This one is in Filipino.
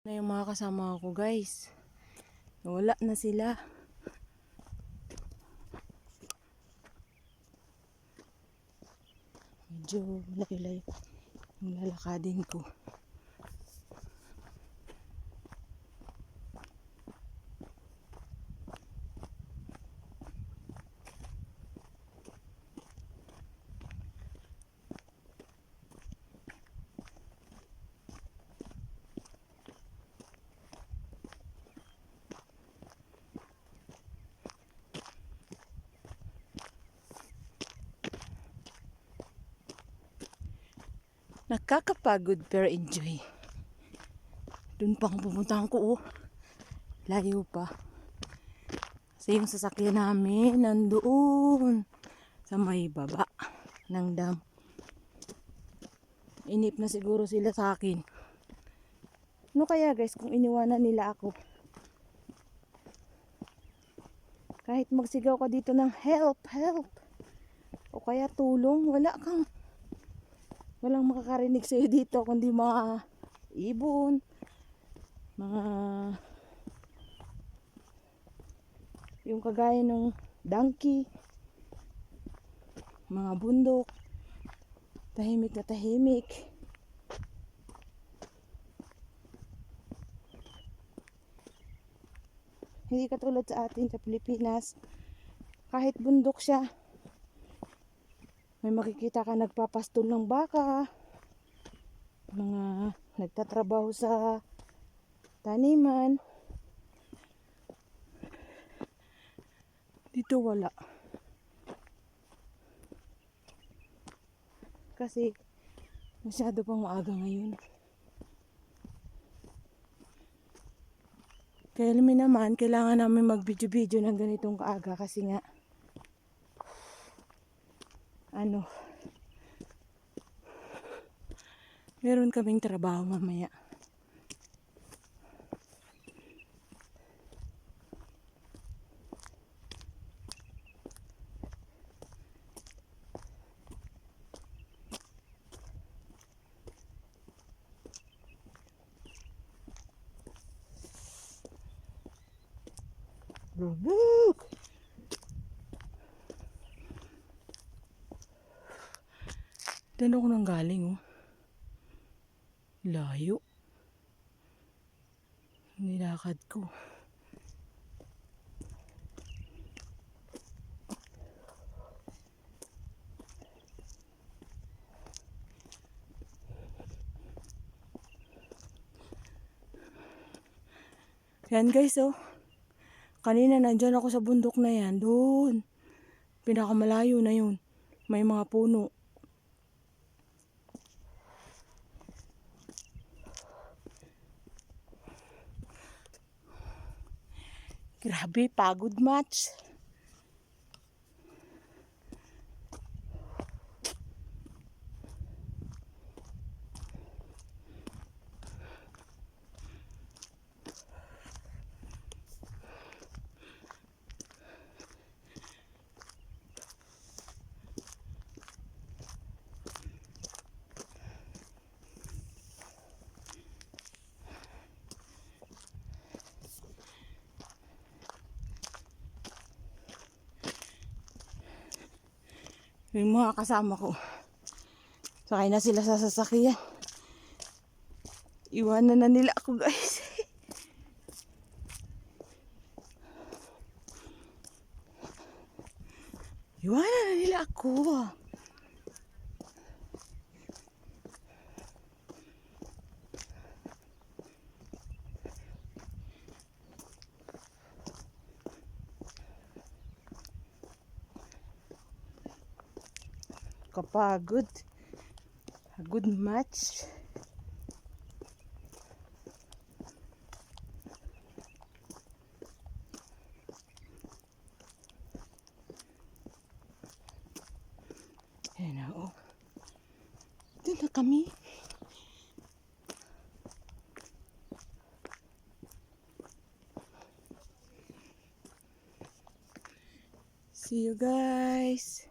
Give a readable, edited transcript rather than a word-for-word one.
Na yung mga kasama ko, guys. Wala na sila. Medyo layo-layo yung lalakadin ko. Nakakapagod pero enjoy. Doon pa ang pupuntahan ko, oh. Layo pa. Kasi yung sasakyan namin nandoon sa may baba ng dam. Inip na siguro sila sa akin. Ano kaya, guys, kung iniwanan nila ako? Kahit magsigaw ka dito ng help, help, o kaya tulong, walang makakarinig sa'yo dito kundi mga ibon, mga yung kagaya ng donkey, mga bundok, tahimik na tahimik. Hindi katulad sa atin sa Pilipinas, kahit bundok siya, may makikita ka nagpapastol ng baka, mga nagtatrabaho sa taniman. Dito wala. Kasi masyado pang maaga ngayon. Kaya naman, kailangan namin mag-video-video ng ganitong kaaga kasi nga meron kaming trabaho mamaya. Look! Doon ako nang galing, oh. Layo. Nilakad ko. Yan, guys, oh. Kanina nandyan ako sa bundok na yan. Doon. Pinakamalayo na yun. May mga puno. Grabe, pagod match. Yung mga kasama ko, sakay na sila sa sasakyan. Iwanan na nila ako, guys. Iwanan na nila ako. Kapagod. A good match. Ayan na, oh. Doon na kami. See you, guys.